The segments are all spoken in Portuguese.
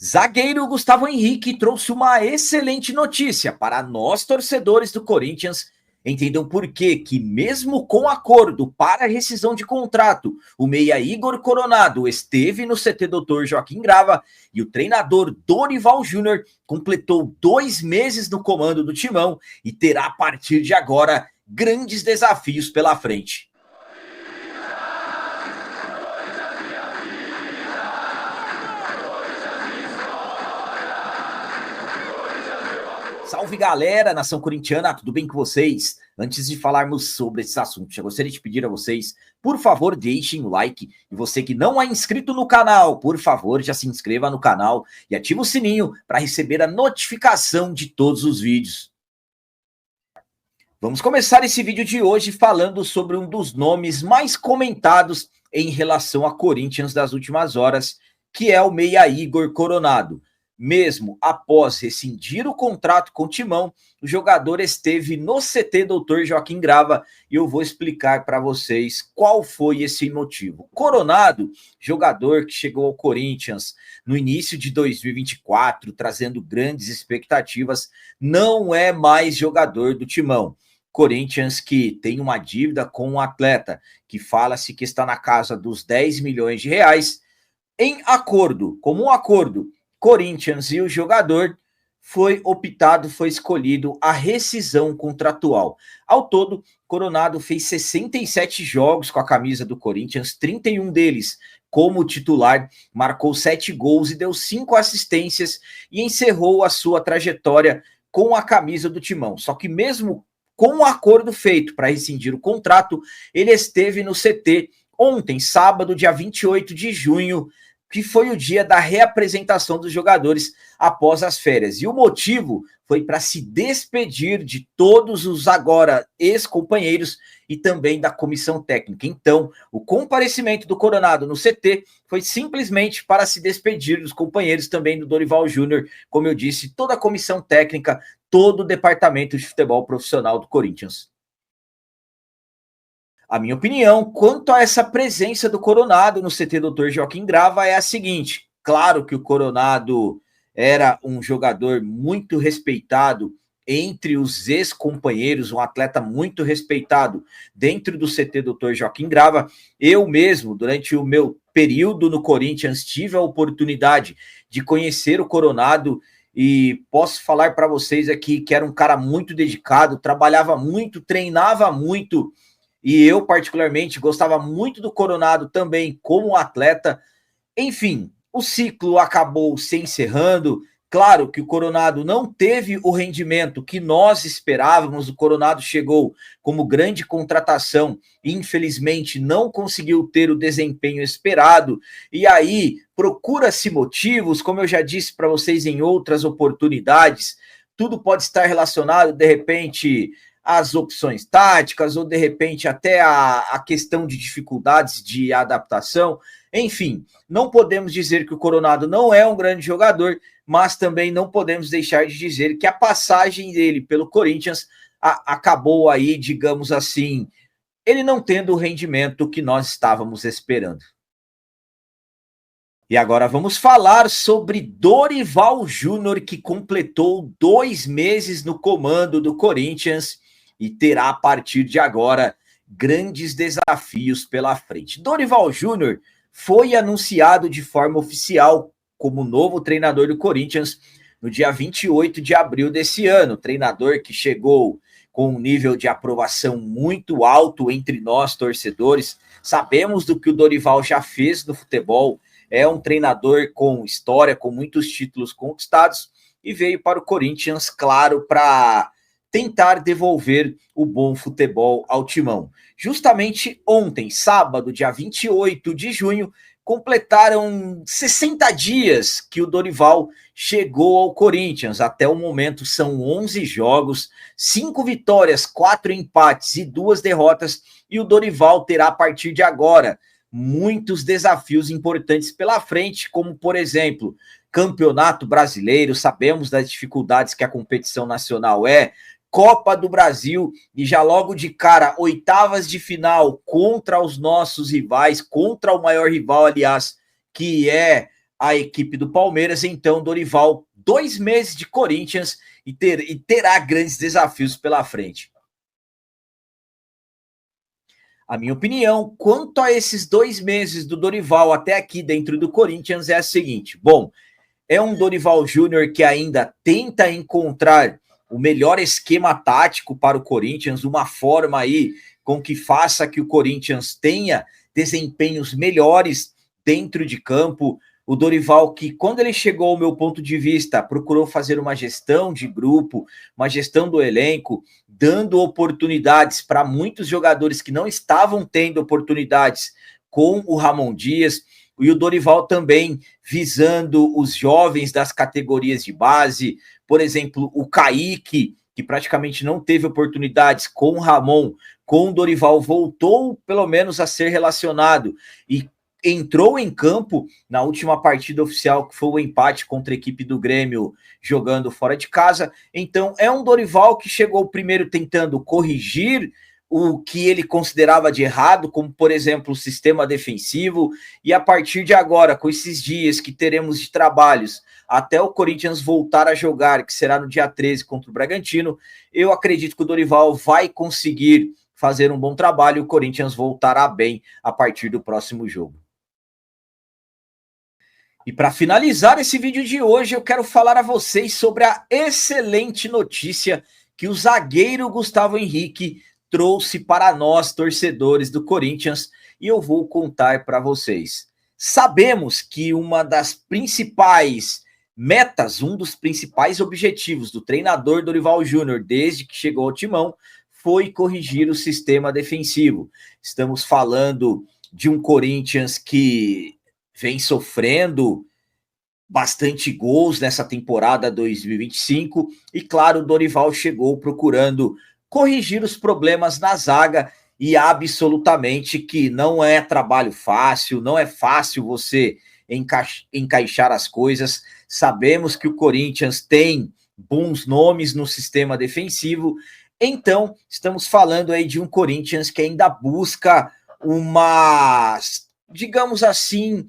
Zagueiro Gustavo Henrique trouxe uma excelente notícia para nós torcedores do Corinthians. Entendam por que mesmo com acordo para rescisão de contrato, o meia Igor Coronado esteve no CT Dr. Joaquim Grava e o treinador Dorival Júnior completou 2 meses no comando do Timão e terá a partir de agora grandes desafios pela frente. Salve galera, nação corintiana, tudo bem com vocês? Antes de falarmos sobre esses assuntos, eu gostaria de pedir a vocês, por favor, deixem o like. E você que não é inscrito no canal, por favor, já se inscreva no canal e ative o sininho para receber a notificação de todos os vídeos. Vamos começar esse vídeo de hoje falando sobre um dos nomes mais comentados em relação a Corinthians das últimas horas, que é o meia Igor Coronado. Mesmo após rescindir o contrato com o Timão, o jogador esteve no CT Dr. Joaquim Grava e eu vou explicar para vocês qual foi esse motivo. Coronado, jogador que chegou ao Corinthians no início de 2024, trazendo grandes expectativas, não é mais jogador do Timão. Corinthians que tem uma dívida com um atleta que fala-se que está na casa dos 10 milhões de reais. Em acordo, comum acordo, Corinthians e o jogador foi escolhido a rescisão contratual. Ao todo, Coronado fez 67 jogos com a camisa do Corinthians, 31 deles como titular, marcou 7 gols e deu 5 assistências e encerrou a sua trajetória com a camisa do Timão. Só que mesmo com o acordo feito para rescindir o contrato, ele esteve no CT ontem, sábado, dia 28 de junho, que foi o dia da reapresentação dos jogadores após as férias. E o motivo foi para se despedir de todos os agora ex-companheiros e também da comissão técnica. Então, o comparecimento do Coronado no CT foi simplesmente para se despedir dos companheiros, também do Dorival Júnior, como eu disse, toda a comissão técnica, todo o departamento de futebol profissional do Corinthians. A minha opinião quanto a essa presença do Coronado no CT Dr. Joaquim Grava é a seguinte: claro que o Coronado era um jogador muito respeitado entre os ex-companheiros, um atleta muito respeitado dentro do CT Dr. Joaquim Grava. Eu mesmo, durante o meu período no Corinthians, tive a oportunidade de conhecer o Coronado e posso falar para vocês aqui que era um cara muito dedicado, trabalhava muito, treinava muito. E eu, particularmente, gostava muito do Coronado também como atleta. Enfim, o ciclo acabou se encerrando. Claro que o Coronado não teve o rendimento que nós esperávamos. O Coronado chegou como grande contratação e, infelizmente, não conseguiu ter o desempenho esperado. E aí, procura-se motivos, como eu já disse para vocês em outras oportunidades. Tudo pode estar relacionado, de repente, as opções táticas ou de repente até a questão de dificuldades de adaptação. Enfim, não podemos dizer que o Coronado não é um grande jogador, mas também não podemos deixar de dizer que a passagem dele pelo Corinthians acabou aí, digamos assim, ele não tendo o rendimento que nós estávamos esperando. E agora vamos falar sobre Dorival Júnior, que completou 2 meses no comando do Corinthians e terá, a partir de agora, grandes desafios pela frente. Dorival Júnior foi anunciado de forma oficial como novo treinador do Corinthians no dia 28 de abril desse ano. Treinador que chegou com um nível de aprovação muito alto entre nós, torcedores. Sabemos do que o Dorival já fez no futebol. É um treinador com história, com muitos títulos conquistados e veio para o Corinthians, claro, para tentar devolver o bom futebol ao Timão. Justamente ontem, sábado, dia 28 de junho, completaram 60 dias que o Dorival chegou ao Corinthians. Até o momento são 11 jogos, 5 vitórias, 4 empates e 2 derrotas. E o Dorival terá, a partir de agora, muitos desafios importantes pela frente, como, por exemplo, Campeonato Brasileiro. Sabemos das dificuldades que a competição nacional é, Copa do Brasil e já logo de cara, oitavas de final contra os nossos rivais, contra o maior rival, aliás, que é a equipe do Palmeiras. Então, Dorival, 2 meses de Corinthians e terá grandes desafios pela frente. A minha opinião quanto a esses 2 meses do Dorival até aqui dentro do Corinthians é a seguinte: bom, é um Dorival Júnior que ainda tenta encontrar o melhor esquema tático para o Corinthians, uma forma aí com que faça que o Corinthians tenha desempenhos melhores dentro de campo. O Dorival, que quando ele chegou, ao meu ponto de vista, procurou fazer uma gestão de grupo, uma gestão do elenco, dando oportunidades para muitos jogadores que não estavam tendo oportunidades com o Ramon Dias, e o Dorival também visando os jovens das categorias de base, por exemplo, o Kaique, que praticamente não teve oportunidades com o Ramon, com o Dorival, voltou pelo menos a ser relacionado e entrou em campo na última partida oficial, que foi o empate contra a equipe do Grêmio, jogando fora de casa. Então, é um Dorival que chegou primeiro tentando corrigir o que ele considerava de errado, como, por exemplo, o sistema defensivo, e a partir de agora, com esses dias que teremos de trabalhos, até o Corinthians voltar a jogar, que será no dia 13 contra o Bragantino, eu acredito que o Dorival vai conseguir fazer um bom trabalho e o Corinthians voltará bem a partir do próximo jogo. E para finalizar esse vídeo de hoje, eu quero falar a vocês sobre a excelente notícia que o zagueiro Gustavo Henrique trouxe para nós, torcedores do Corinthians, e eu vou contar para vocês. Sabemos que uma das principais metas, um dos principais objetivos do treinador Dorival Júnior, desde que chegou ao timão, foi corrigir o sistema defensivo. Estamos falando de um Corinthians que vem sofrendo bastante gols nessa temporada 2025 e, claro, o Dorival chegou procurando corrigir os problemas na zaga e absolutamente que não é trabalho fácil, não é fácil você encaixar as coisas. Sabemos que o Corinthians tem bons nomes no sistema defensivo, então estamos falando aí de um Corinthians que ainda busca uma, digamos assim,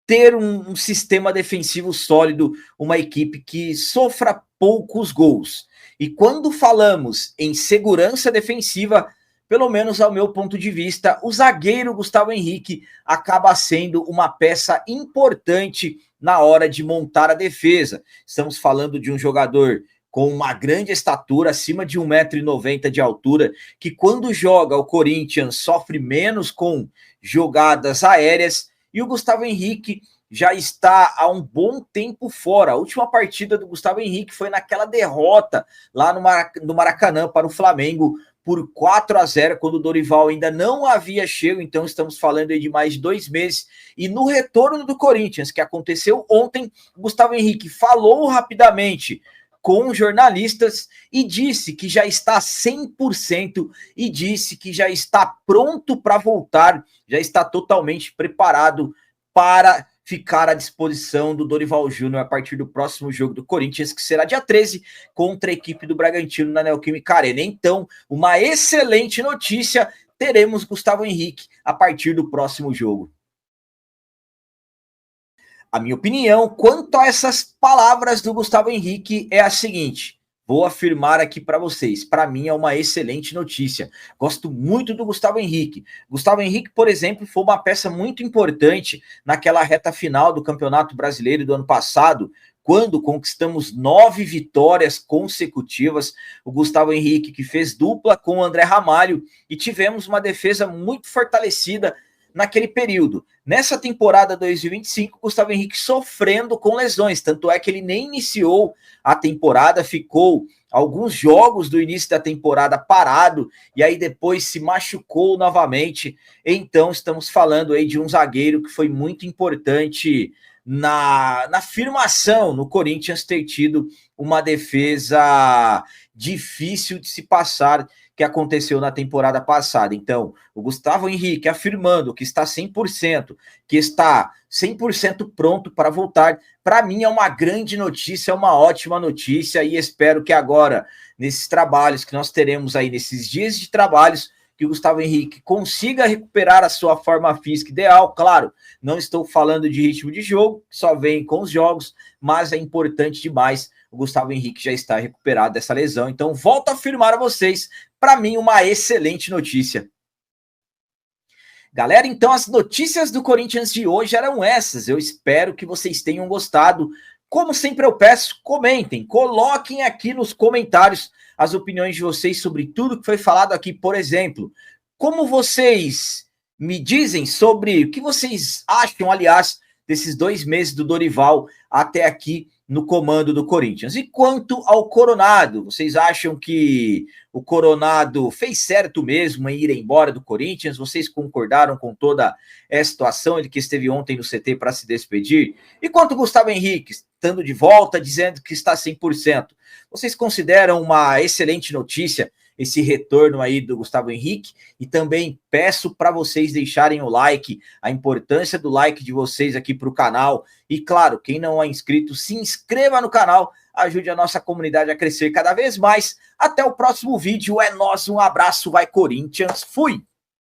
ter um sistema defensivo sólido, uma equipe que sofra poucos gols. E quando falamos em segurança defensiva, pelo menos ao meu ponto de vista, o zagueiro Gustavo Henrique acaba sendo uma peça importante na hora de montar a defesa. Estamos falando de um jogador com uma grande estatura, acima de 1,90 m de altura, que quando joga o Corinthians sofre menos com jogadas aéreas, e o Gustavo Henrique já está há um bom tempo fora. A última partida do Gustavo Henrique foi naquela derrota lá no Maracanã para o Flamengo por 4-0, quando o Dorival ainda não havia chego. Então estamos falando aí de mais de 2 meses. E no retorno do Corinthians, que aconteceu ontem, o Gustavo Henrique falou rapidamente com jornalistas e disse que já está 100% e disse que já está pronto para voltar, já está totalmente preparado para ficar à disposição do Dorival Júnior a partir do próximo jogo do Corinthians, que será dia 13, contra a equipe do Bragantino na Neoquímica Arena. Então, uma excelente notícia, teremos Gustavo Henrique a partir do próximo jogo. A minha opinião quanto a essas palavras do Gustavo Henrique é a seguinte: vou afirmar aqui para vocês, para mim é uma excelente notícia. Gosto muito do Gustavo Henrique. Gustavo Henrique, por exemplo, foi uma peça muito importante naquela reta final do Campeonato Brasileiro do ano passado, quando conquistamos 9 vitórias consecutivas. O Gustavo Henrique que fez dupla com o André Ramalho e tivemos uma defesa muito fortalecida naquele período. Nessa temporada 2025, Gustavo Henrique sofrendo com lesões, tanto é que ele nem iniciou a temporada, ficou alguns jogos do início da temporada parado, e aí depois se machucou novamente. Então estamos falando aí de um zagueiro que foi muito importante na afirmação no Corinthians ter tido uma defesa difícil de se passar, que aconteceu na temporada passada. Então, o Gustavo Henrique afirmando que está 100%, que está 100% pronto para voltar, para mim é uma grande notícia, é uma ótima notícia, e espero que agora, nesses trabalhos que nós teremos aí, nesses dias de trabalhos, que o Gustavo Henrique consiga recuperar a sua forma física ideal. Claro, não estou falando de ritmo de jogo, que só vem com os jogos, mas é importante demais. O Gustavo Henrique já está recuperado dessa lesão. Então, volto a afirmar a vocês, para mim, uma excelente notícia. Galera, então as notícias do Corinthians de hoje eram essas. Eu espero que vocês tenham gostado. Como sempre eu peço, comentem, coloquem aqui nos comentários as opiniões de vocês sobre tudo que foi falado aqui. Por exemplo, como vocês me dizem sobre o que vocês acham, aliás, desses 2 meses do Dorival até aqui no comando do Corinthians. E quanto ao Coronado, vocês acham que o Coronado fez certo mesmo em ir embora do Corinthians? Vocês concordaram com toda essa situação? Ele que esteve ontem no CT para se despedir. E quanto ao Gustavo Henrique, estando de volta, dizendo que está 100%. Vocês consideram uma excelente notícia esse retorno aí do Gustavo Henrique? E também peço para vocês deixarem o like, a importância do like de vocês aqui para o canal. E claro, quem não é inscrito, se inscreva no canal, ajude a nossa comunidade a crescer cada vez mais. Até o próximo vídeo, é nóis, um abraço, vai Corinthians, fui!